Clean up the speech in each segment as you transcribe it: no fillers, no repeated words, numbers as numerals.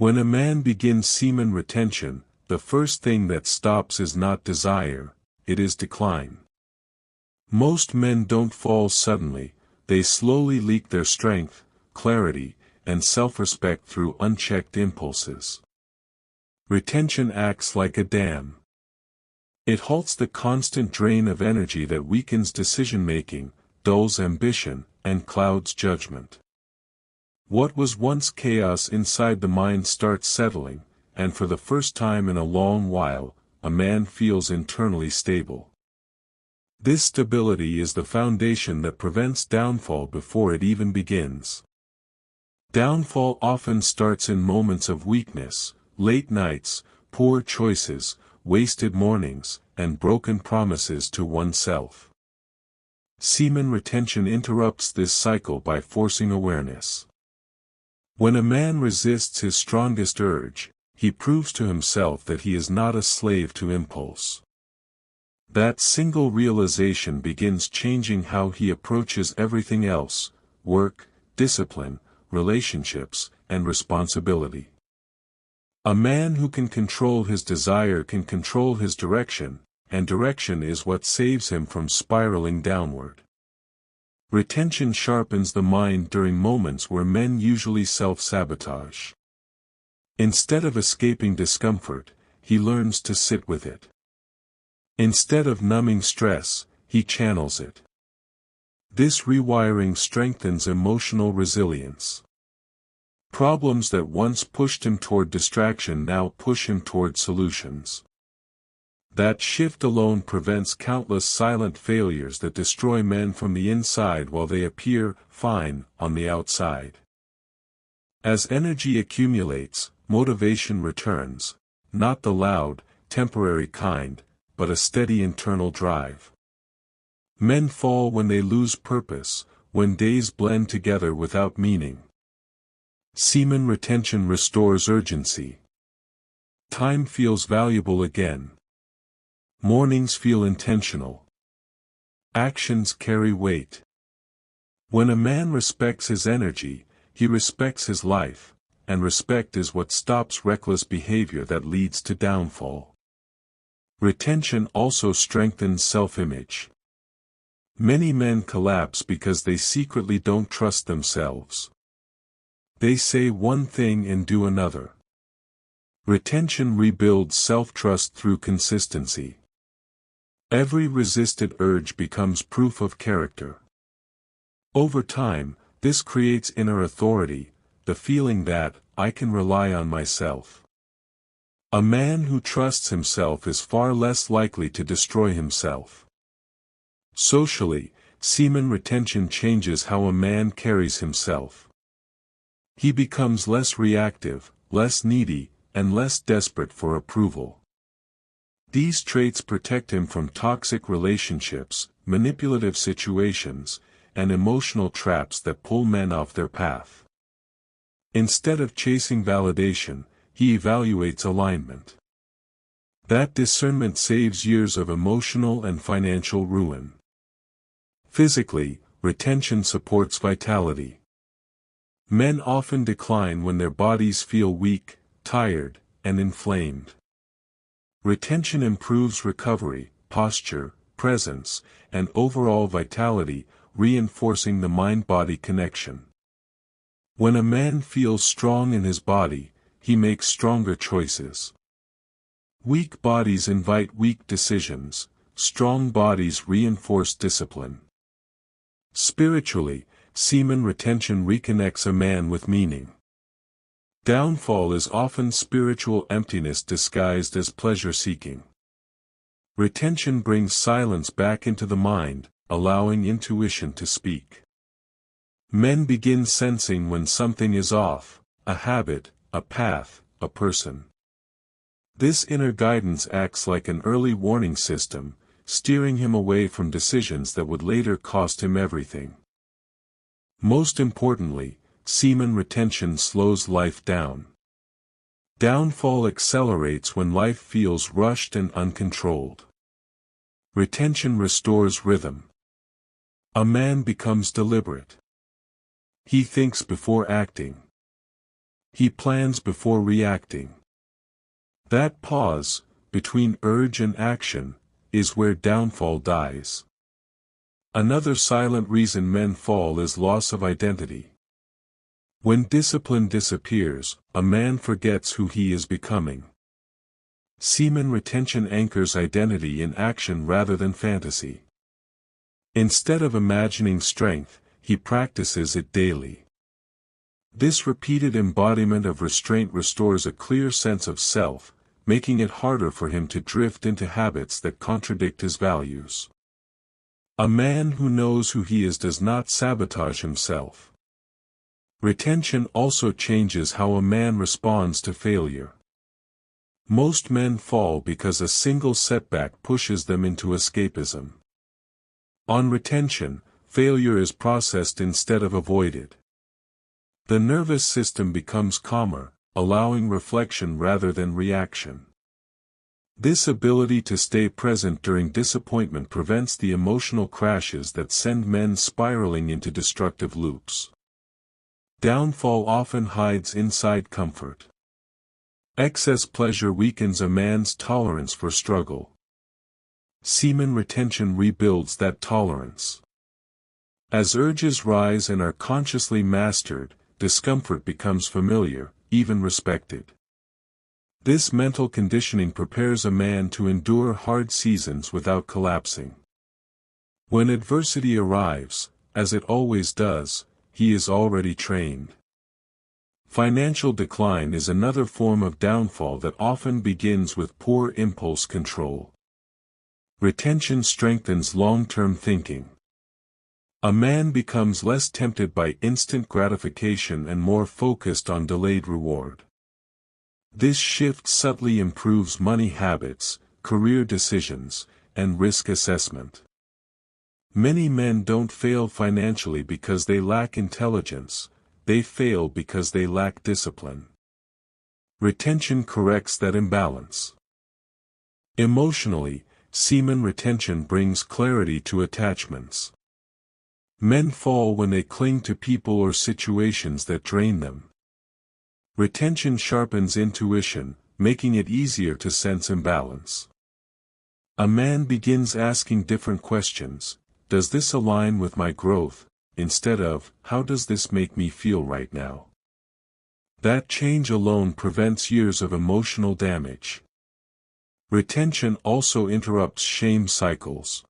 When a man begins semen retention, the first thing that stops is not desire, it is decline. Most men don't fall suddenly, they slowly leak their strength, clarity, and self-respect through unchecked impulses. Retention acts like a dam. It halts the constant drain of energy that weakens decision-making, dulls ambition, and clouds judgment. What was once chaos inside the mind starts settling, and for the first time in a long while, a man feels internally stable. This stability is the foundation that prevents downfall before it even begins. Downfall often starts in moments of weakness, late nights, poor choices, wasted mornings, and broken promises to oneself. Semen retention interrupts this cycle by forcing awareness. When a man resists his strongest urge, he proves to himself that he is not a slave to impulse. That single realization begins changing how he approaches everything else: work, discipline, relationships, and responsibility. A man who can control his desire can control his direction, and direction is what saves him from spiraling downward. Retention sharpens the mind during moments where men usually self-sabotage. Instead of escaping discomfort, he learns to sit with it. Instead of numbing stress, he channels it. This rewiring strengthens emotional resilience. Problems that once pushed him toward distraction now push him toward solutions. That shift alone prevents countless silent failures that destroy men from the inside while they appear fine on the outside. As energy accumulates, motivation returns, not the loud, temporary kind, but a steady internal drive. Men fall when they lose purpose, when days blend together without meaning. Semen retention restores urgency. Time feels valuable again. Mornings feel intentional. Actions carry weight. When a man respects his energy, he respects his life, and respect is what stops reckless behavior that leads to downfall. Retention also strengthens self-image. Many men collapse because they secretly don't trust themselves. They say one thing and do another. Retention rebuilds self-trust through consistency. Every resisted urge becomes proof of character. Over time, this creates inner authority, the feeling that, I can rely on myself. A man who trusts himself is far less likely to destroy himself. Socially, semen retention changes how a man carries himself. He becomes less reactive, less needy, and less desperate for approval. These traits protect him from toxic relationships, manipulative situations, and emotional traps that pull men off their path. Instead of chasing validation, he evaluates alignment. That discernment saves years of emotional and financial ruin. Physically, retention supports vitality. Men often decline when their bodies feel weak, tired, and inflamed. Retention improves recovery, posture, presence, and overall vitality, reinforcing the mind-body connection. When a man feels strong in his body, he makes stronger choices. Weak bodies invite weak decisions, strong bodies reinforce discipline. Spiritually, semen retention reconnects a man with meaning. Downfall is often spiritual emptiness disguised as pleasure-seeking. Retention brings silence back into the mind, allowing intuition to speak. Men begin sensing when something is off, a habit, a path, a person. This inner guidance acts like an early warning system, steering him away from decisions that would later cost him everything. Most importantly, semen retention slows life down. Downfall accelerates when life feels rushed and uncontrolled. Retention restores rhythm. A man becomes deliberate. He thinks before acting. He plans before reacting. That pause, between urge and action, is where downfall dies. Another silent reason men fall is loss of identity. When discipline disappears, a man forgets who he is becoming. Semen retention anchors identity in action rather than fantasy. Instead of imagining strength, he practices it daily. This repeated embodiment of restraint restores a clear sense of self, making it harder for him to drift into habits that contradict his values. A man who knows who he is does not sabotage himself. Retention also changes how a man responds to failure. Most men fall because a single setback pushes them into escapism. On retention, failure is processed instead of avoided. The nervous system becomes calmer, allowing reflection rather than reaction. This ability to stay present during disappointment prevents the emotional crashes that send men spiraling into destructive loops. Downfall often hides inside comfort. Excess pleasure weakens a man's tolerance for struggle. Semen retention rebuilds that tolerance. As urges rise and are consciously mastered, discomfort becomes familiar, even respected. This mental conditioning prepares a man to endure hard seasons without collapsing. When adversity arrives, as it always does, he is already trained. Financial decline is another form of downfall that often begins with poor impulse control. Retention strengthens long-term thinking. A man becomes less tempted by instant gratification and more focused on delayed reward. This shift subtly improves money habits, career decisions, and risk assessment. Many men don't fail financially because they lack intelligence, they fail because they lack discipline. Retention corrects that imbalance. Emotionally, semen retention brings clarity to attachments. Men fall when they cling to people or situations that drain them. Retention sharpens intuition, making it easier to sense imbalance. A man begins asking different questions: does this align with my growth, instead of, how does this make me feel right now? That change alone prevents years of emotional damage. Retention also interrupts shame cycles.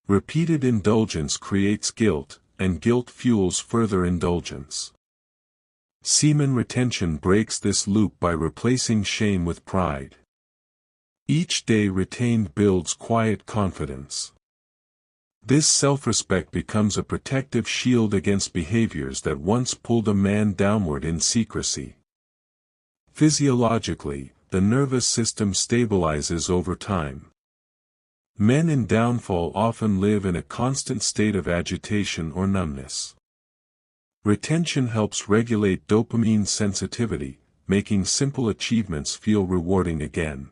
Repeated indulgence creates guilt, and guilt fuels further indulgence. Semen retention breaks this loop by replacing shame with pride. Each day retained builds quiet confidence. This self-respect becomes a protective shield against behaviors that once pulled a man downward in secrecy. Physiologically, the nervous system stabilizes over time. Men in downfall often live in a constant state of agitation or numbness. Retention helps regulate dopamine sensitivity, making simple achievements feel rewarding again.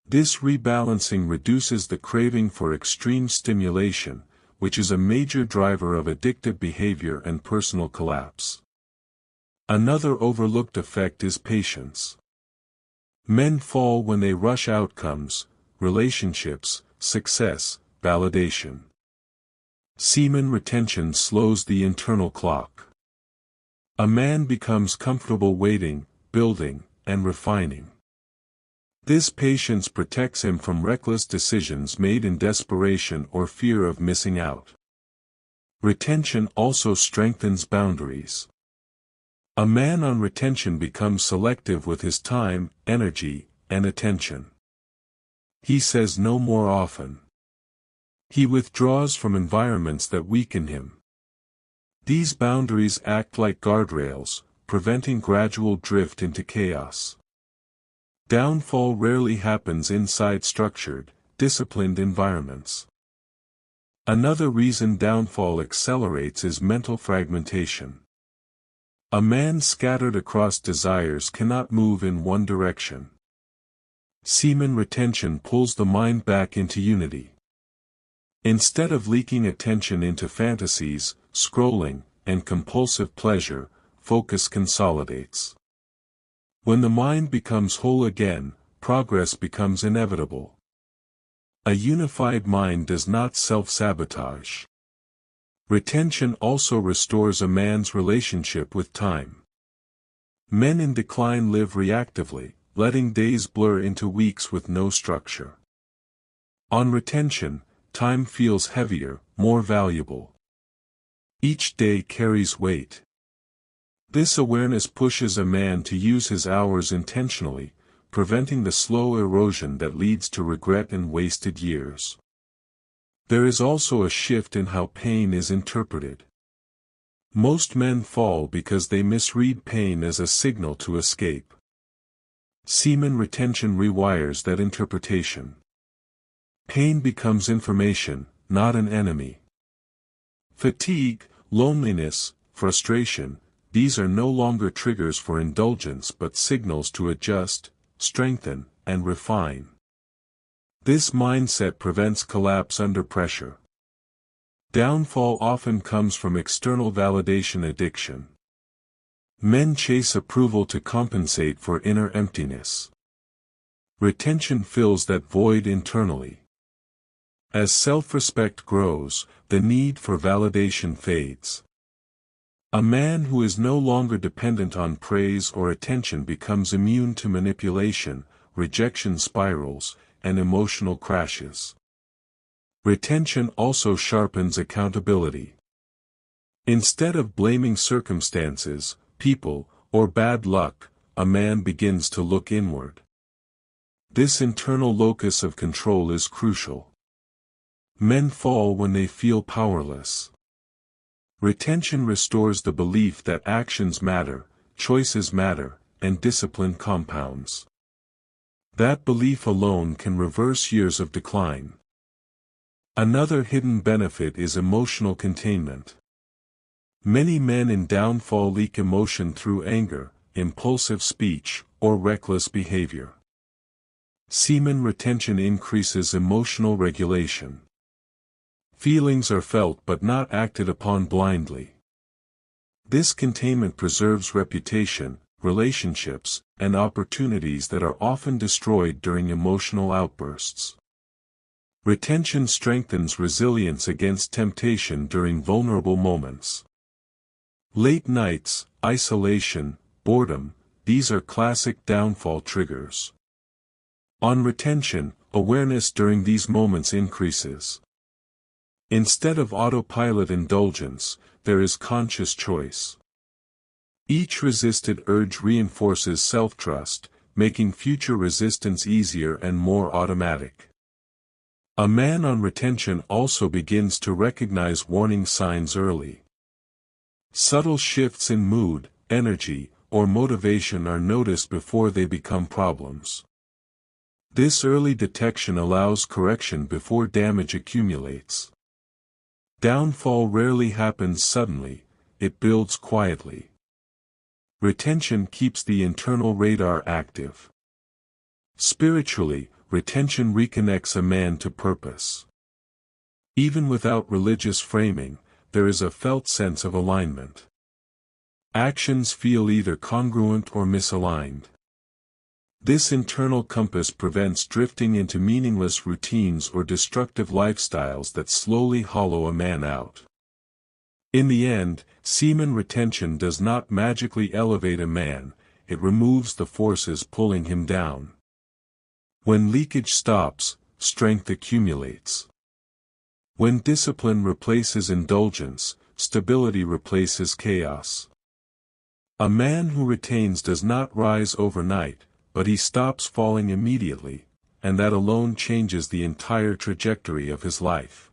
This rebalancing reduces the craving for extreme stimulation, which is a major driver of addictive behavior and personal collapse. Another overlooked effect is patience. Men fall when they rush outcomes, relationships, success, validation. Semen retention slows the internal clock. A man becomes comfortable waiting, building, and refining. This patience protects him from reckless decisions made in desperation or fear of missing out. Retention also strengthens boundaries. A man on retention becomes selective with his time, energy, and attention. He says no more often. He withdraws from environments that weaken him. These boundaries act like guardrails, preventing gradual drift into chaos. Downfall rarely happens inside structured, disciplined environments. Another reason downfall accelerates is mental fragmentation. A man scattered across desires cannot move in one direction. Semen retention pulls the mind back into unity. Instead of leaking attention into fantasies, scrolling, and compulsive pleasure, focus consolidates. When the mind becomes whole again, progress becomes inevitable. A unified mind does not self-sabotage. Retention also restores a man's relationship with time. Men in decline live reactively, letting days blur into weeks with no structure. On retention, time feels heavier, more valuable. Each day carries weight. This awareness pushes a man to use his hours intentionally, preventing the slow erosion that leads to regret and wasted years. There is also a shift in how pain is interpreted. Most men fall because they misread pain as a signal to escape. Semen retention rewires that interpretation. Pain becomes information, not an enemy. Fatigue, loneliness, frustration, these are no longer triggers for indulgence but signals to adjust, strengthen, and refine. This mindset prevents collapse under pressure. Downfall often comes from external validation addiction. Men chase approval to compensate for inner emptiness. Retention fills that void internally. As self-respect grows, the need for validation fades. A man who is no longer dependent on praise or attention becomes immune to manipulation, rejection spirals, and emotional crashes. Retention also sharpens accountability. Instead of blaming circumstances, people, or bad luck, a man begins to look inward. This internal locus of control is crucial. Men fall when they feel powerless. Retention restores the belief that actions matter, choices matter, and discipline compounds. That belief alone can reverse years of decline. Another hidden benefit is emotional containment. Many men in downfall leak emotion through anger, impulsive speech, or reckless behavior. Semen retention increases emotional regulation. Feelings are felt but not acted upon blindly. This containment preserves reputation, relationships, and opportunities that are often destroyed during emotional outbursts. Retention strengthens resilience against temptation during vulnerable moments. Late nights, isolation, boredom, these are classic downfall triggers. On retention, awareness during these moments increases. Instead of autopilot indulgence, there is conscious choice. Each resisted urge reinforces self-trust, making future resistance easier and more automatic. A man on retention also begins to recognize warning signs early. Subtle shifts in mood, energy, or motivation are noticed before they become problems. This early detection allows correction before damage accumulates. Downfall rarely happens suddenly, it builds quietly. Retention keeps the internal radar active. Spiritually, retention reconnects a man to purpose. Even without religious framing, there is a felt sense of alignment. Actions feel either congruent or misaligned. This internal compass prevents drifting into meaningless routines or destructive lifestyles that slowly hollow a man out. In the end, semen retention does not magically elevate a man, it removes the forces pulling him down. When leakage stops, strength accumulates. When discipline replaces indulgence, stability replaces chaos. A man who retains does not rise overnight, but he stops falling immediately, and that alone changes the entire trajectory of his life.